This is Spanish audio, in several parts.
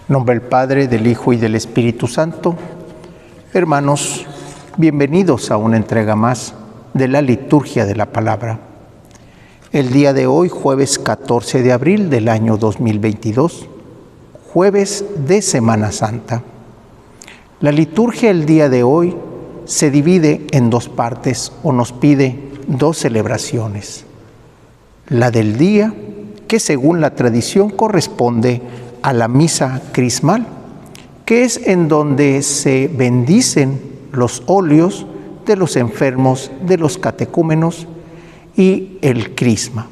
En nombre del Padre, del Hijo y del Espíritu Santo. Hermanos, bienvenidos a una entrega más de la liturgia de la palabra. El día de hoy, jueves 14 de abril del año 2022, jueves de Semana Santa. La liturgia el día de hoy se divide en dos partes o nos pide dos celebraciones. La del día, que según la tradición corresponde a la misa crismal, que es en donde se bendicen los óleos de los enfermos, de los catecúmenos y el crisma.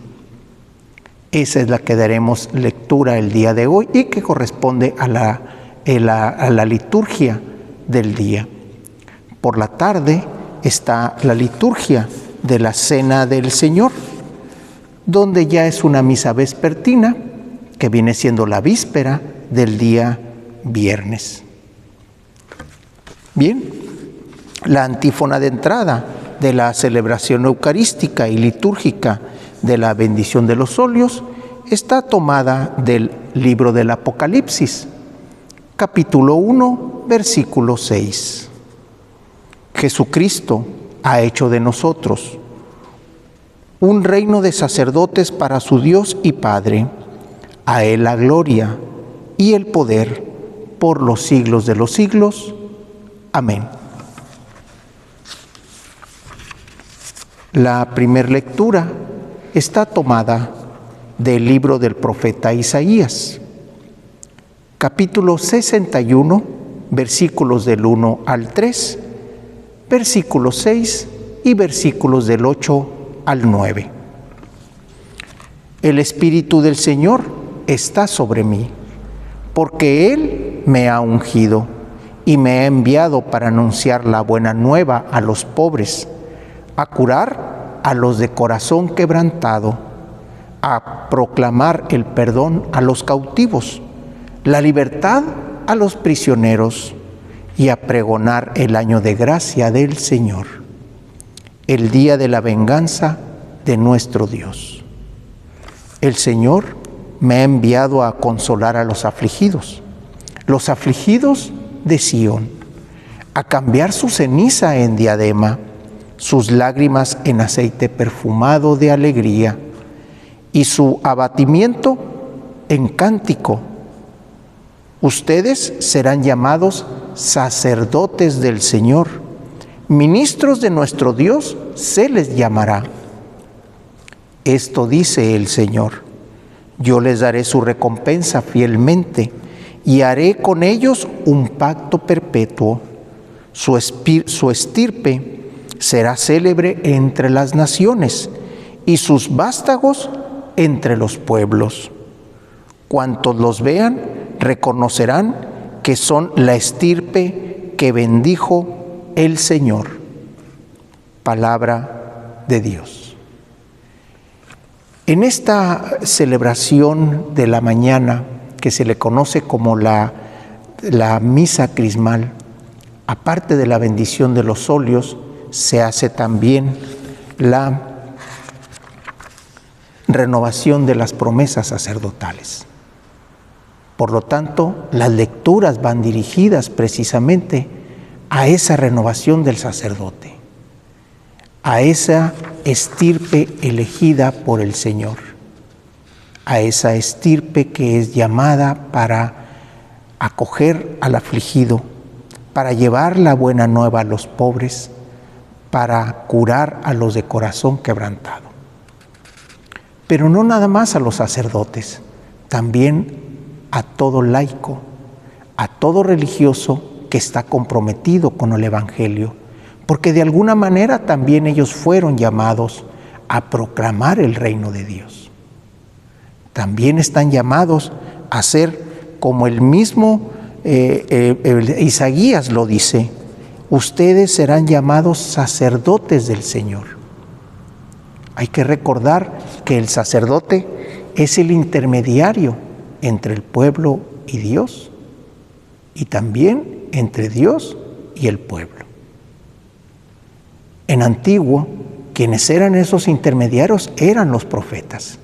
Esa es la que daremos lectura el día de hoy y que corresponde a la liturgia del día. Por la tarde está la liturgia de la Cena del Señor, donde ya es una misa vespertina, que viene siendo la víspera del día viernes. Bien, la antífona de entrada de la celebración eucarística y litúrgica de la bendición de los óleos está tomada del libro del Apocalipsis, capítulo 1, versículo 6. Jesucristo ha hecho de nosotros un reino de sacerdotes para su Dios y Padre. A Él la gloria y el poder por los siglos de los siglos. Amén. La primera lectura está tomada del libro del profeta Isaías, capítulo 61, versículos del 1 al 3, versículos 6 y versículos del 8 al 9. El Espíritu del Señor está sobre mí, porque Él me ha ungido y me ha enviado para anunciar la buena nueva a los pobres, a curar a los de corazón quebrantado, a proclamar el perdón a los cautivos, la libertad a los prisioneros y a pregonar el año de gracia del Señor, el día de la venganza de nuestro Dios. El Señor me ha enviado a consolar a los afligidos de Sión, a cambiar su ceniza en diadema, sus lágrimas en aceite perfumado de alegría, y su abatimiento en cántico. Ustedes serán llamados sacerdotes del Señor, ministros de nuestro Dios se les llamará. Esto dice el Señor: yo les daré su recompensa fielmente y haré con ellos un pacto perpetuo. Su estirpe será célebre entre las naciones y sus vástagos entre los pueblos. Cuantos los vean reconocerán que son la estirpe que bendijo el Señor. Palabra de Dios. En esta celebración de la mañana, que se le conoce como la misa crismal, aparte de la bendición de los óleos, se hace también la renovación de las promesas sacerdotales. Por lo tanto, las lecturas van dirigidas precisamente a esa renovación del sacerdote, a esa estirpe elegida por el Señor, a esa estirpe que es llamada para acoger al afligido, para llevar la buena nueva a los pobres, para curar a los de corazón quebrantado. Pero no nada más a los sacerdotes, también a todo laico, a todo religioso que está comprometido con el Evangelio, porque de alguna manera también ellos fueron llamados a proclamar el reino de Dios. También están llamados a ser como el mismo Isaías lo dice: ustedes serán llamados sacerdotes del Señor. Hay que recordar que el sacerdote es el intermediario entre el pueblo y Dios, y también entre Dios y el pueblo. En antiguo, quienes eran esos intermediarios eran los profetas.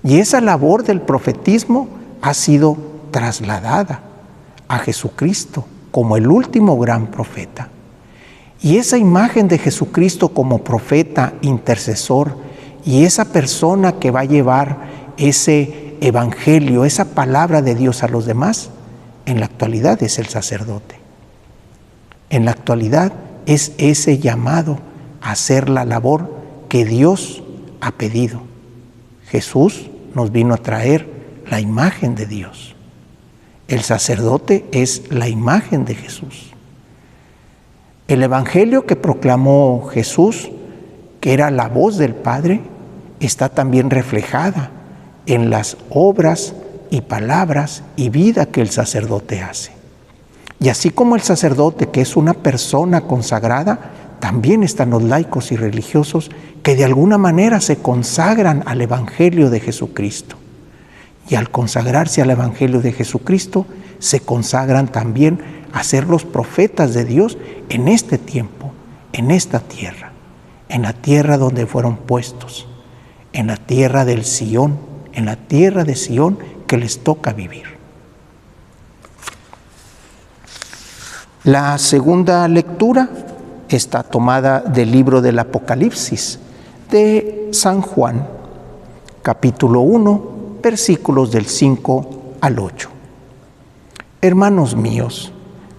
Y esa labor del profetismo ha sido trasladada a Jesucristo como el último gran profeta. Y esa imagen de Jesucristo como profeta, intercesor, y esa persona que va a llevar ese evangelio, esa palabra de Dios a los demás, en la actualidad es el sacerdote. En la actualidad es ese llamado a hacer la labor que Dios ha pedido. Jesús nos vino a traer la imagen de Dios. El sacerdote es la imagen de Jesús. El evangelio que proclamó Jesús, que era la voz del Padre, está también reflejada en las obras y palabras y vida que el sacerdote hace. Y así como el sacerdote, que es una persona consagrada, también están los laicos y religiosos que de alguna manera se consagran al Evangelio de Jesucristo. Y al consagrarse al Evangelio de Jesucristo, se consagran también a ser los profetas de Dios en este tiempo, en esta tierra, en la tierra donde fueron puestos, en la tierra del Sión, en la tierra de Sión que les toca vivir. La segunda lectura está tomada del libro del Apocalipsis de San Juan, capítulo 1, versículos del 5 al 8. Hermanos míos,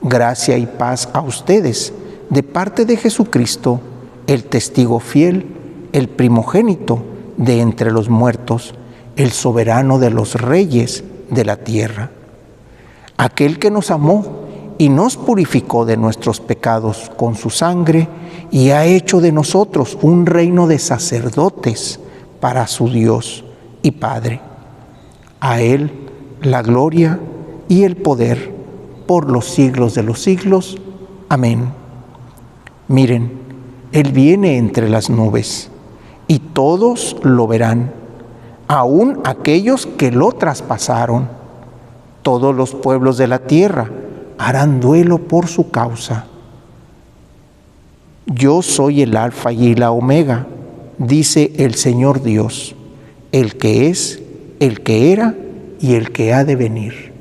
gracia y paz a ustedes de parte de Jesucristo, el testigo fiel, el primogénito de entre los muertos, el soberano de los reyes de la tierra, aquel que nos amó y nos purificó de nuestros pecados con su sangre y ha hecho de nosotros un reino de sacerdotes para su Dios y Padre. A Él la gloria y el poder por los siglos de los siglos. Amén. Miren, Él viene entre las nubes y todos lo verán, aun aquellos que lo traspasaron. Todos los pueblos de la tierra harán duelo por su causa. Yo soy el Alfa y la Omega, dice el Señor Dios, el que es, el que era y el que ha de venir,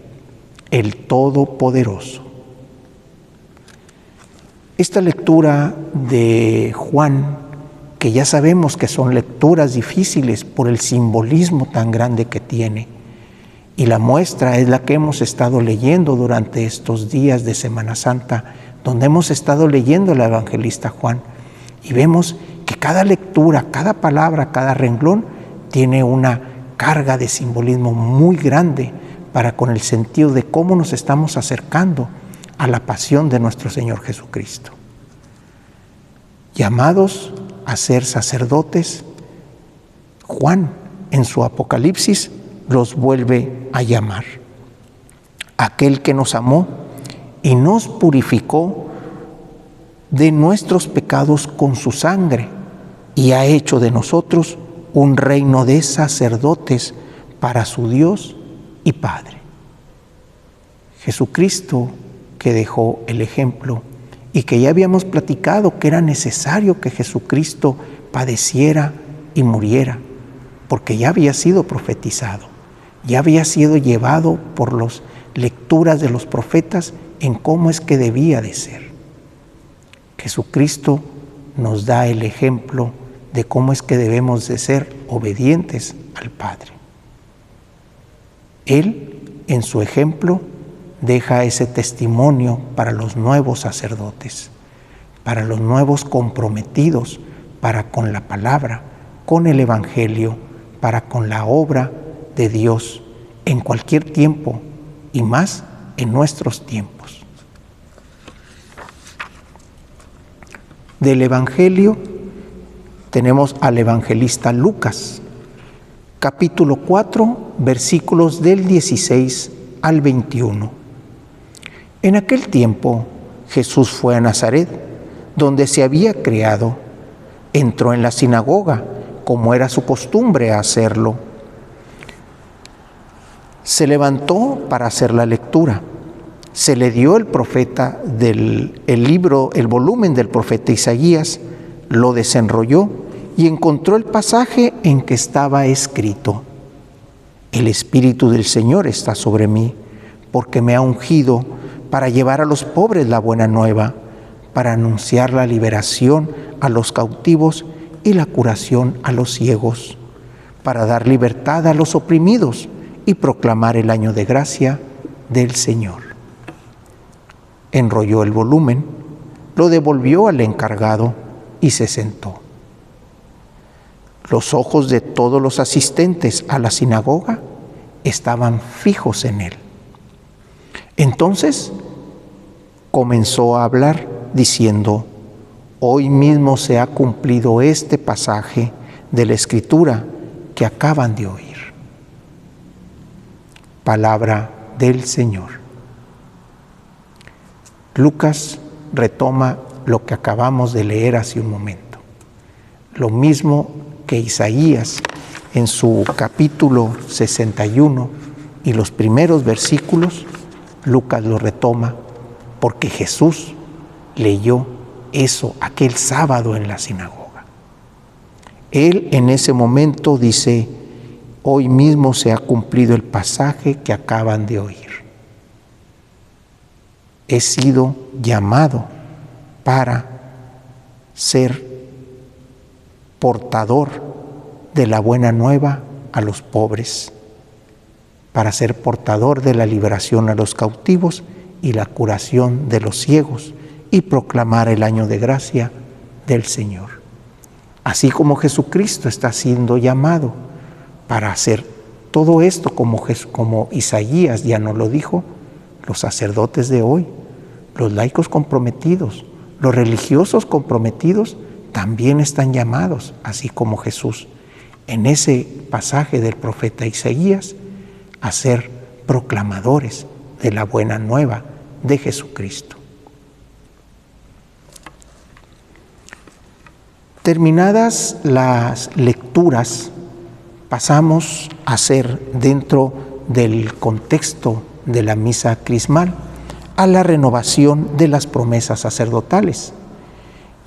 el Todopoderoso. Esta lectura de Juan, que ya sabemos que son lecturas difíciles por el simbolismo tan grande que tiene, y la muestra es la que hemos estado leyendo durante estos días de Semana Santa, donde hemos estado leyendo al evangelista Juan, y vemos que cada lectura, cada palabra, cada renglón tiene una carga de simbolismo muy grande para con el sentido de cómo nos estamos acercando a la pasión de nuestro Señor Jesucristo. Llamados a ser sacerdotes, Juan en su Apocalipsis los vuelve a llamar. Aquel que nos amó y nos purificó de nuestros pecados con su sangre y ha hecho de nosotros un reino de sacerdotes para su Dios y Padre. Jesucristo, que dejó el ejemplo y que ya habíamos platicado que era necesario que Jesucristo padeciera y muriera, porque ya había sido profetizado, ya había sido llevado por las lecturas de los profetas en cómo es que debía de ser. Jesucristo nos da el ejemplo de cómo es que debemos de ser obedientes al Padre. Él, en su ejemplo, deja ese testimonio para los nuevos sacerdotes, para los nuevos comprometidos para con la palabra, con el Evangelio, para con la obra de Dios en cualquier tiempo y más en nuestros tiempos. Del Evangelio tenemos al evangelista Lucas, capítulo 4, versículos del 16 al 21. En aquel tiempo Jesús fue a Nazaret, donde se había criado. Entró en la sinagoga, como era su costumbre hacerlo. Se levantó para hacer la lectura. Se le dio el profeta el volumen del profeta Isaías, lo desenrolló y encontró el pasaje en que estaba escrito: El Espíritu del Señor está sobre mí, porque me ha ungido para llevar a los pobres la buena nueva, para anunciar la liberación a los cautivos y la curación a los ciegos, para dar libertad a los oprimidos y proclamar el año de gracia del Señor. Enrolló el volumen, lo devolvió al encargado y se sentó. Los ojos de todos los asistentes a la sinagoga estaban fijos en él. Entonces comenzó a hablar diciendo: hoy mismo se ha cumplido este pasaje de la Escritura que acaban de oír. Palabra del Señor. Lucas retoma lo que acabamos de leer hace un momento. Lo mismo que Isaías en su capítulo 61 y los primeros versículos, Lucas lo retoma porque Jesús leyó eso aquel sábado en la sinagoga. Él en ese momento dice: hoy mismo se ha cumplido el pasaje que acaban de oír. He sido llamado para ser portador de la buena nueva a los pobres, para ser portador de la liberación a los cautivos y la curación de los ciegos, y proclamar el año de gracia del Señor. Así como Jesucristo está siendo llamado para hacer todo esto, como Isaías ya nos lo dijo, los sacerdotes de hoy, los laicos comprometidos, los religiosos comprometidos, también están llamados, así como Jesús, en ese pasaje del profeta Isaías, a ser proclamadores de la buena nueva de Jesucristo. Terminadas las lecturas, pasamos a hacer, dentro del contexto de la misa crismal, a la renovación de las promesas sacerdotales.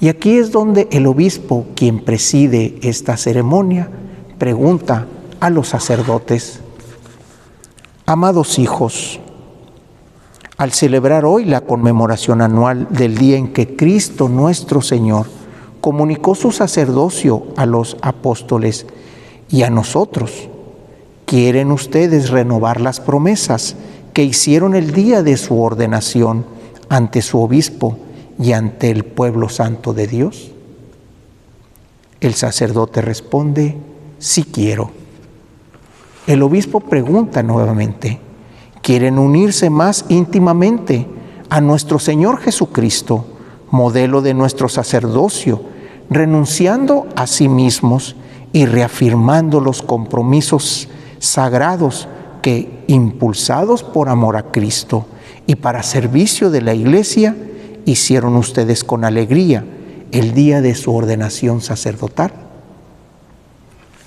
Y aquí es donde el obispo, quien preside esta ceremonia, pregunta a los sacerdotes: amados hijos, al celebrar hoy la conmemoración anual del día en que Cristo nuestro Señor comunicó su sacerdocio a los apóstoles y a nosotros, ¿quieren ustedes renovar las promesas que hicieron el día de su ordenación ante su obispo y ante el pueblo santo de Dios? El sacerdote responde: sí quiero. El obispo pregunta nuevamente: ¿quieren unirse más íntimamente a nuestro Señor Jesucristo, modelo de nuestro sacerdocio, renunciando a sí mismos y reafirmando los compromisos sagrados que, impulsados por amor a Cristo y para servicio de la Iglesia, hicieron ustedes con alegría el día de su ordenación sacerdotal?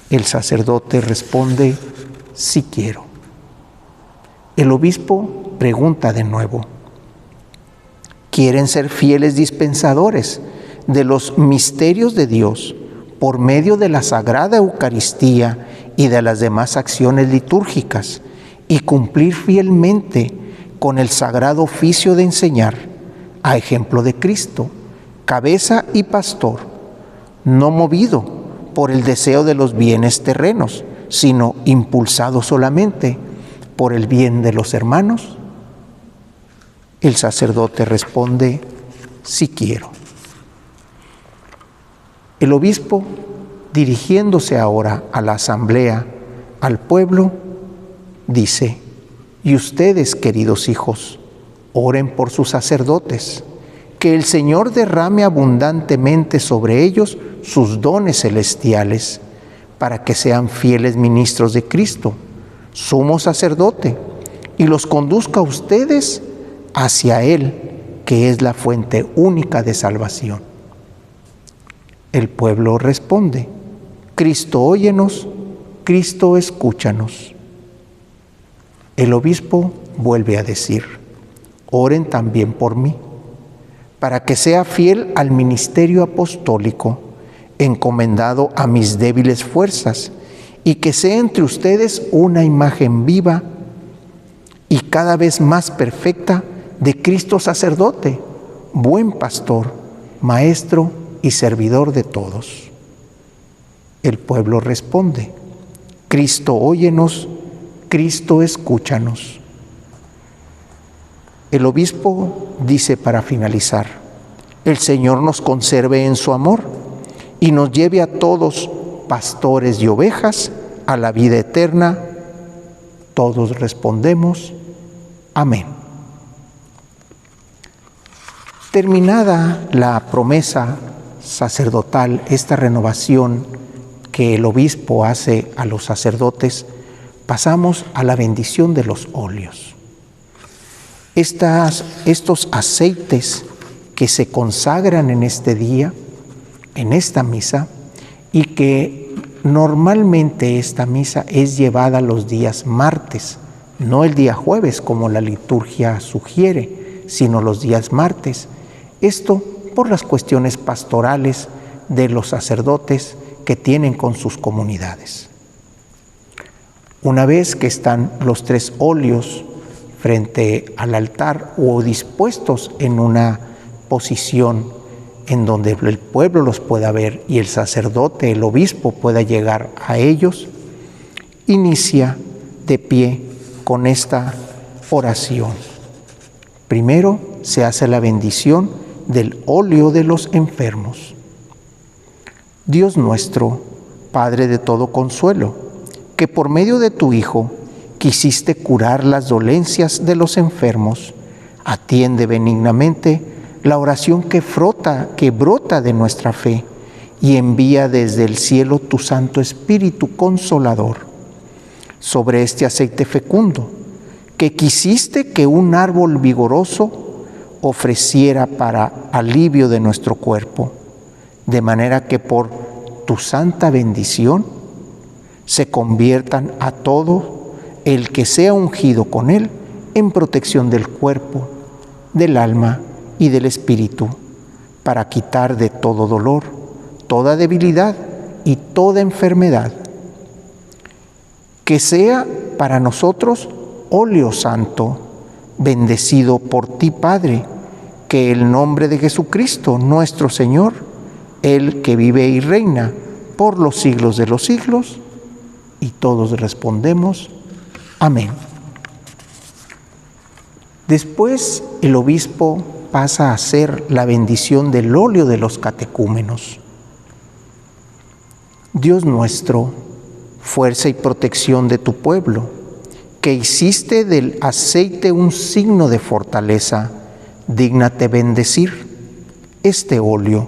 El sacerdote responde: sí quiero. El obispo pregunta de nuevo: ¿quieren ser fieles dispensadores de los misterios de Dios por medio de la Sagrada Eucaristía y de las demás acciones litúrgicas y cumplir fielmente con el sagrado oficio de enseñar, a ejemplo de Cristo, cabeza y pastor, no movido por el deseo de los bienes terrenos, sino impulsado solamente por el bien de los hermanos? El sacerdote responde: sí quiero. El obispo, dirigiéndose ahora a la asamblea, al pueblo, dice: y ustedes, queridos hijos, oren por sus sacerdotes, que el Señor derrame abundantemente sobre ellos sus dones celestiales, para que sean fieles ministros de Cristo, sumo sacerdote, y los conduzca a ustedes hacia Él, que es la fuente única de salvación. El pueblo responde: Cristo, óyenos, Cristo, escúchanos. El obispo vuelve a decir: oren también por mí, para que sea fiel al ministerio apostólico, encomendado a mis débiles fuerzas, y que sea entre ustedes una imagen viva y cada vez más perfecta de Cristo sacerdote, buen pastor, maestro y servidor de todos. El pueblo responde: Cristo, óyenos, Cristo, escúchanos. El obispo dice para finalizar: el Señor nos conserve en su amor y nos lleve a todos, pastores y ovejas, a la vida eterna. Todos respondemos: amén. Terminada la promesa sacerdotal, esta renovación que el obispo hace a los sacerdotes, pasamos a la bendición de los óleos. Estos aceites que se consagran en este día, en esta misa, y que normalmente esta misa es llevada los días martes, no el día jueves como la liturgia sugiere, sino los días martes. Esto por las cuestiones pastorales de los sacerdotes que tienen con sus comunidades. Una vez que están los 3 óleos frente al altar o dispuestos en una posición en donde el pueblo los pueda ver y el sacerdote, el obispo, pueda llegar a ellos, inicia de pie con esta oración. Primero se hace la bendición del óleo de los enfermos. Dios nuestro, Padre de todo consuelo, que por medio de tu Hijo quisiste curar las dolencias de los enfermos, atiende benignamente la oración que brota de nuestra fe y envía desde el cielo tu Santo Espíritu Consolador sobre este aceite fecundo, que quisiste que un árbol vigoroso ofreciera para alivio de nuestro cuerpo, de manera que por tu santa bendición se conviertan a todo el que sea ungido con él en protección del cuerpo, del alma y del espíritu, para quitar de todo dolor, toda debilidad y toda enfermedad. Que sea para nosotros óleo santo, bendecido por ti, Padre, que el nombre de Jesucristo, nuestro Señor, Él que vive y reina por los siglos de los siglos, y todos respondemos: amén. Después el obispo pasa a hacer la bendición del óleo de los catecúmenos. Dios nuestro, fuerza y protección de tu pueblo, que hiciste del aceite un signo de fortaleza, dígnate bendecir este óleo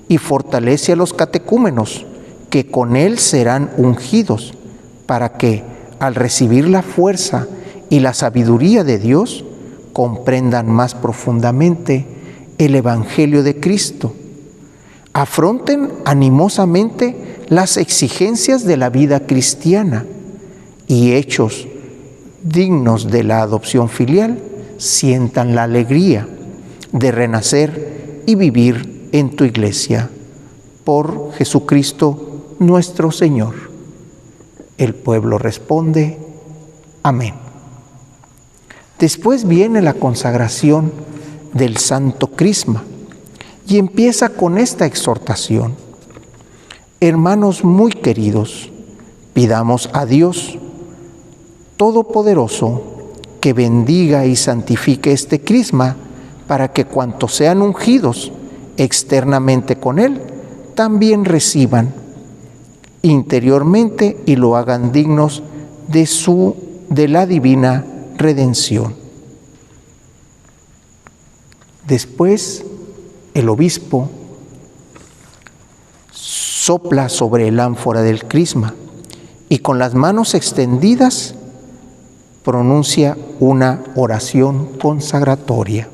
y fortalece a los catecúmenos, que con él serán ungidos, para que, al recibir la fuerza y la sabiduría de Dios, comprendan más profundamente el Evangelio de Cristo, afronten animosamente las exigencias de la vida cristiana y, hechos dignos de la adopción filial, sientan la alegría de renacer y vivir en tu iglesia. Por Jesucristo nuestro Señor. El pueblo responde: amén. Después viene la consagración del Santo Crisma y empieza con esta exhortación: hermanos muy queridos, pidamos a Dios Todopoderoso que bendiga y santifique este crisma, para que cuantos sean ungidos externamente con él, también reciban interiormente y lo hagan dignos de la divina redención. Después, el obispo sopla sobre el ánfora del crisma y con las manos extendidas pronuncia una oración consagratoria.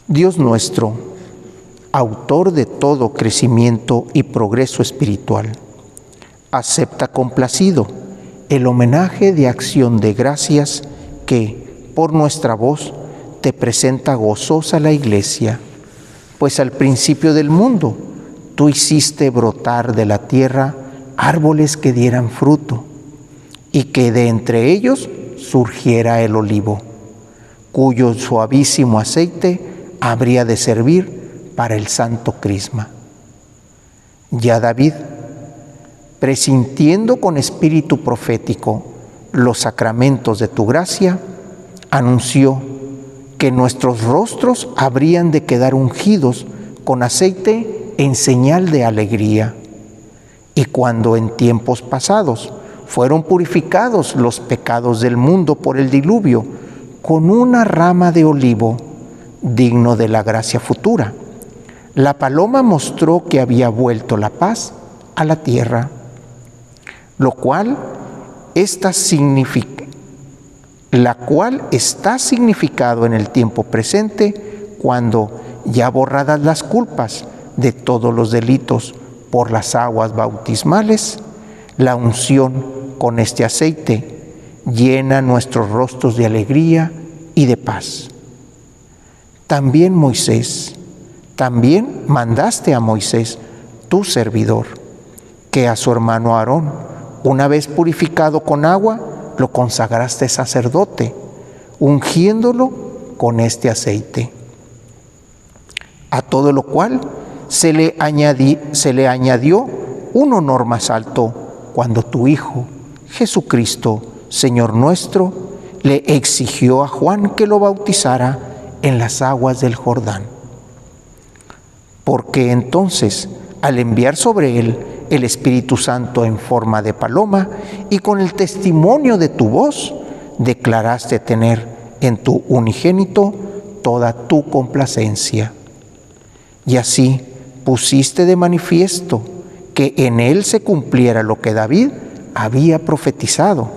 Dios nuestro, autor de todo crecimiento y progreso espiritual, acepta complacido el homenaje de acción de gracias que, por nuestra voz, te presenta gozosa la Iglesia, pues al principio del mundo tú hiciste brotar de la tierra árboles que dieran fruto, y que de entre ellos surgiera el olivo, cuyo suavísimo aceite habría de servir para el santo crisma. Ya David, presintiendo con espíritu profético los sacramentos de tu gracia, anunció que nuestros rostros habrían de quedar ungidos con aceite en señal de alegría. Y cuando en tiempos pasados fueron purificados los pecados del mundo por el diluvio, con una rama de olivo, digno de la gracia futura, la paloma mostró que había vuelto la paz a la tierra, la cual está significado en el tiempo presente, cuando, ya borradas las culpas de todos los delitos por las aguas bautismales, la unción con este aceite llena nuestros rostros de alegría y de paz. También mandaste a Moisés, tu servidor, que a su hermano Aarón, una vez purificado con agua, lo consagraste sacerdote, ungiéndolo con este aceite. A todo lo cual se le añadió un honor más alto cuando tu Hijo, Jesucristo, Señor nuestro, le exigió a Juan que lo bautizara en las aguas del Jordán. Porque entonces, al enviar sobre él el Espíritu Santo en forma de paloma, y con el testimonio de tu voz, declaraste tener en tu unigénito toda tu complacencia. Y así pusiste de manifiesto que en él se cumpliera lo que David había profetizado,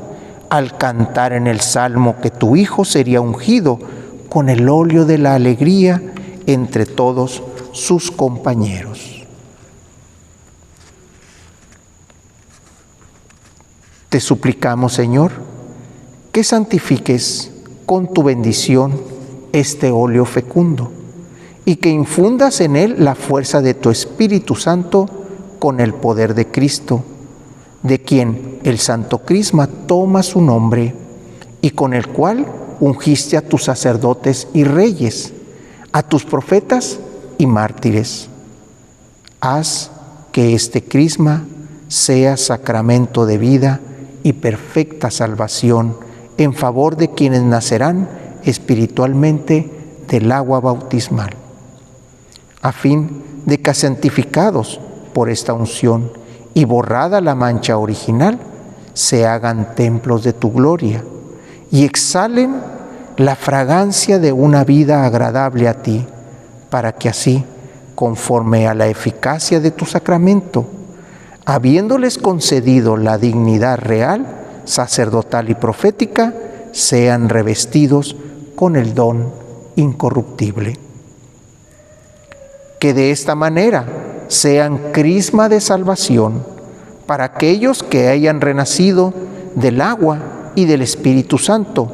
al cantar en el Salmo que tu Hijo sería ungido con el óleo de la alegría entre todos sus compañeros. Te suplicamos, Señor, que santifiques con tu bendición este óleo fecundo y que infundas en él la fuerza de tu Espíritu Santo con el poder de Cristo, de quien el Santo Crisma toma su nombre y con el cual ungiste a tus sacerdotes y reyes, a tus profetas y mártires. Haz que este Crisma sea sacramento de vida y perfecta salvación en favor de quienes nacerán espiritualmente del agua bautismal, a fin de que, santificados por esta unción y borrada la mancha original, se hagan templos de tu gloria y exhalen la fragancia de una vida agradable a ti, para que así, conforme a la eficacia de tu sacramento, habiéndoles concedido la dignidad real, sacerdotal y profética, sean revestidos con el don incorruptible. Que de esta manera sean crisma de salvación para aquellos que hayan renacido del agua y del Espíritu Santo,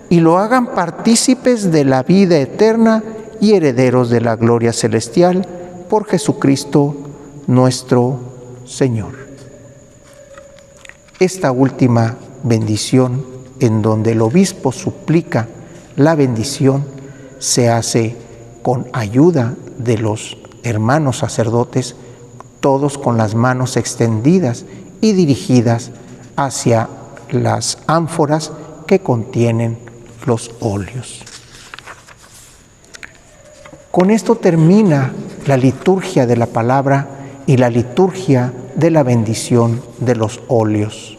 y lo hagan partícipes de la vida eterna y herederos de la gloria celestial por Jesucristo nuestro Señor. Esta última bendición, en donde el obispo suplica la bendición, se hace con ayuda de los hermanos sacerdotes, todos con las manos extendidas y dirigidas hacia las ánforas que contienen los óleos. Con esto termina la liturgia de la palabra y la liturgia de la bendición de los óleos.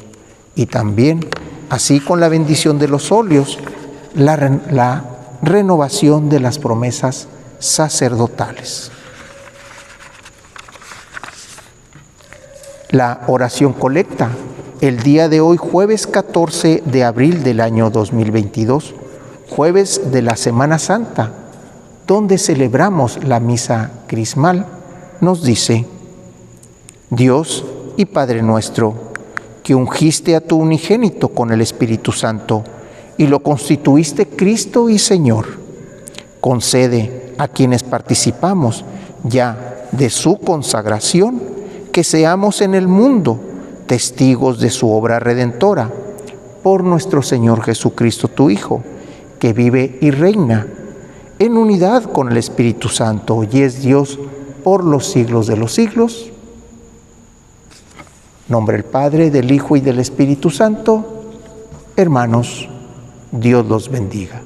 Y también, así con la bendición de los óleos, la renovación de las promesas sacerdotales. La oración colecta, el día de hoy, jueves 14 de abril del año 2022, jueves de la Semana Santa, donde celebramos la misa crismal, nos dice: Dios y Padre nuestro, que ungiste a tu unigénito con el Espíritu Santo y lo constituiste Cristo y Señor, concede a quienes participamos ya de su consagración que seamos en el mundo testigos de su obra redentora, por nuestro Señor Jesucristo, tu Hijo, que vive y reina en unidad con el Espíritu Santo y es Dios por los siglos de los siglos. En nombre del Padre, del Hijo y del Espíritu Santo. Hermanos, Dios los bendiga.